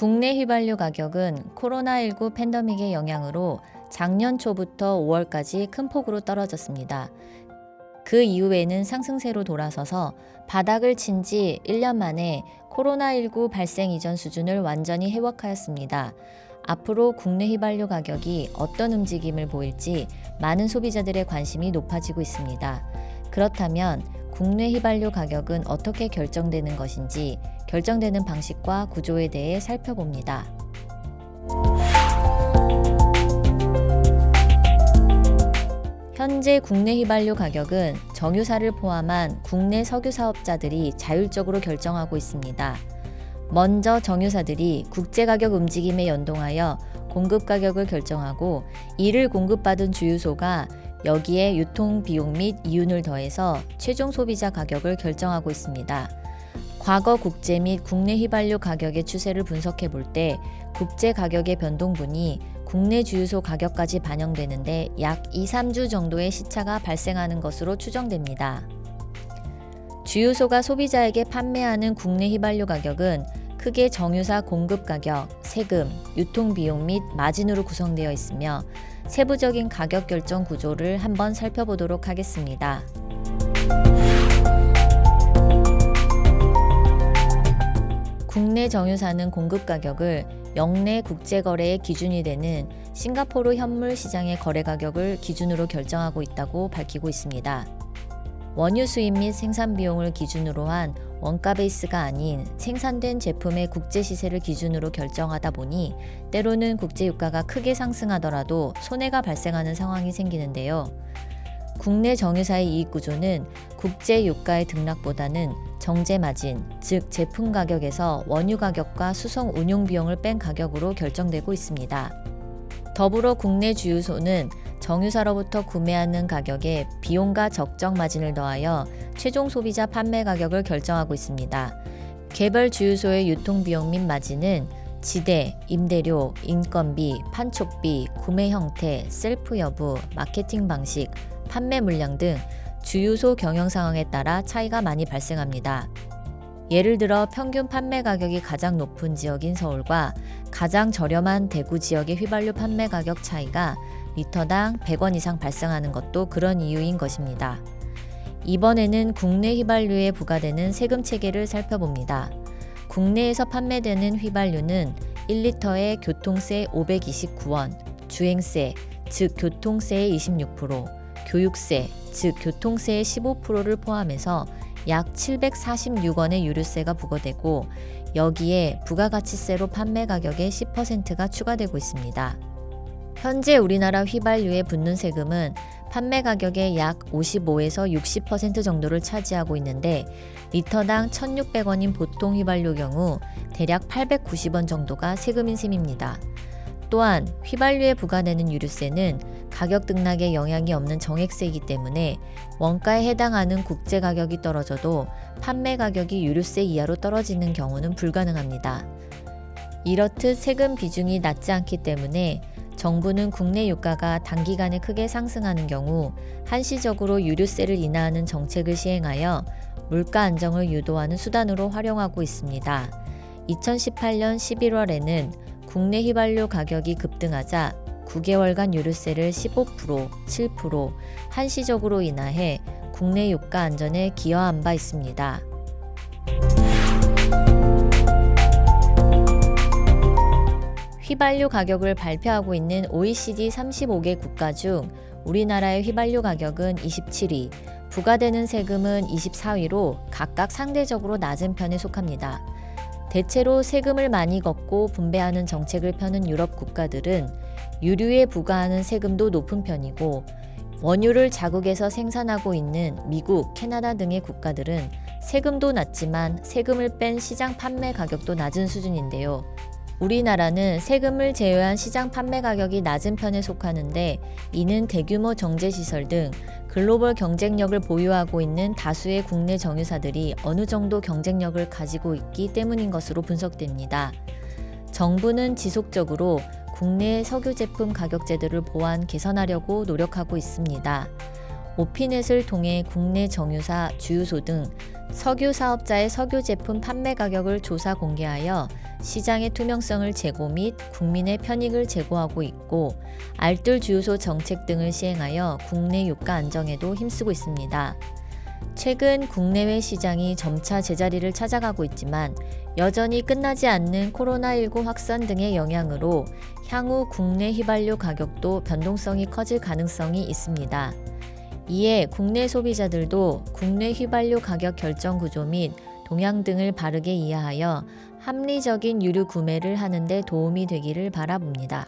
국내 휘발유 가격은 코로나19 팬데믹의 영향으로 작년 초부터 5월까지 큰 폭으로 떨어졌습니다. 그 이후에는 상승세로 돌아서서 바닥을 친 지 1년 만에 코로나19 발생 이전 수준을 완전히 회복하였습니다. 앞으로 국내 휘발유 가격이 어떤 움직임을 보일지 많은 소비자들의 관심이 높아지고 있습니다. 그렇다면 국내 휘발유 가격은 어떻게 결정되는 것인지 결정되는 방식과 구조에 대해 살펴봅니다. 현재 국내 휘발유 가격은 정유사를 포함한 국내 석유 사업자들이 자율적으로 결정하고 있습니다. 먼저 정유사들이 국제가격 움직임에 연동하여 공급 가격을 결정하고 이를 공급받은 주유소가 여기에 유통 비용 및 이윤을 더해서 최종 소비자 가격을 결정하고 있습니다. 과거 국제 및 국내 휘발유 가격의 추세를 분석해 볼 때 국제 가격의 변동분이 국내 주유소 가격까지 반영되는데 약 2-3주 정도의 시차가 발생하는 것으로 추정됩니다. 주유소가 소비자에게 판매하는 국내 휘발유 가격은 크게 정유사 공급 가격, 세금, 유통 비용 및 마진으로 구성되어 있으며 세부적인 가격 결정 구조를 한번 살펴보도록 하겠습니다. 국내 정유사는 공급 가격을 역내 국제거래의 기준이 되는 싱가포르 현물 시장의 거래 가격을 기준으로 결정하고 있다고 밝히고 있습니다. 원유 수입 및 생산 비용을 기준으로 한 원가 베이스가 아닌 생산된 제품의 국제 시세를 기준으로 결정하다 보니 때로는 국제 유가가 크게 상승하더라도 손해가 발생하는 상황이 생기는데요. 국내 정유사의 이익 구조는 국제 유가의 등락보다는 정제 마진, 즉 제품 가격에서 원유 가격과 수송 운용 비용을 뺀 가격으로 결정되고 있습니다. 더불어 국내 주유소는 정유사로부터 구매하는 가격에 비용과 적정 마진을 더하여 최종 소비자 판매 가격을 결정하고 있습니다. 개별 주유소의 유통 비용 및 마진은 지대, 임대료, 인건비, 판촉비, 구매 형태, 셀프 여부, 마케팅 방식, 판매 물량 등 주유소 경영 상황에 따라 차이가 많이 발생합니다. 예를 들어 평균 판매 가격이 가장 높은 지역인 서울과 가장 저렴한 대구 지역의 휘발유 판매 가격 차이가 리터당 100원 이상 발생하는 것도 그런 이유인 것입니다. 이번에는 국내 휘발유에 부과되는 세금 체계를 살펴봅니다. 국내에서 판매되는 휘발유는 1리터에 교통세 529원, 주행세, 즉 교통세의 26%, 교육세, 즉 교통세의 15%를 포함해서 약 746원의 유류세가 부과되고 여기에 부가가치세로 판매 가격의 10%가 추가되고 있습니다. 현재 우리나라 휘발유에 붙는 세금은 판매 가격의 약 55에서 60% 정도를 차지하고 있는데 리터당 1,600원인 보통 휘발유 경우 대략 890원 정도가 세금인 셈입니다. 또한 휘발유에 부과되는 유류세는 가격 등락에 영향이 없는 정액세이기 때문에 원가에 해당하는 국제 가격이 떨어져도 판매 가격이 유류세 이하로 떨어지는 경우는 불가능합니다. 이렇듯 세금 비중이 낮지 않기 때문에 정부는 국내 유가가 단기간에 크게 상승하는 경우 한시적으로 유류세를 인하하는 정책을 시행하여 물가 안정을 유도하는 수단으로 활용하고 있습니다. 2018년 11월에는 국내 휘발유 가격이 급등하자 9개월간 유류세를 15%, 7% 한시적으로 인하해 국내 유가 안전에 기여한 바 있습니다. 휘발유 가격을 발표하고 있는 OECD 35개 국가 중 우리나라의 휘발유 가격은 27위, 부과되는 세금은 24위로 각각 상대적으로 낮은 편에 속합니다. 대체로 세금을 많이 걷고 분배하는 정책을 펴는 유럽 국가들은 유류에 부과하는 세금도 높은 편이고 원유를 자국에서 생산하고 있는 미국, 캐나다 등의 국가들은 세금도 낮지만 세금을 뺀 시장 판매 가격도 낮은 수준인데요. 우리나라는 세금을 제외한 시장 판매 가격이 낮은 편에 속하는데 이는 대규모 정제시설 등 글로벌 경쟁력을 보유하고 있는 다수의 국내 정유사들이 어느 정도 경쟁력을 가지고 있기 때문인 것으로 분석됩니다. 정부는 지속적으로 국내 석유 제품 가격 제도를 보완 개선하려고 노력하고 있습니다. 오피넷을 통해 국내 정유사, 주유소 등 석유 사업자의 석유 제품 판매 가격을 조사 공개하여 시장의 투명성을 제고 및 국민의 편익을 제고하고 있고, 알뜰 주유소 정책 등을 시행하여 국내 유가 안정에도 힘쓰고 있습니다. 최근 국내외 시장이 점차 제자리를 찾아가고 있지만 여전히 끝나지 않는 코로나19 확산 등의 영향으로 향후 국내 휘발유 가격도 변동성이 커질 가능성이 있습니다. 이에 국내 소비자들도 국내 휘발유 가격 결정 구조 및 동향 등을 바르게 이해하여 합리적인 유류 구매를 하는 데 도움이 되기를 바라봅니다.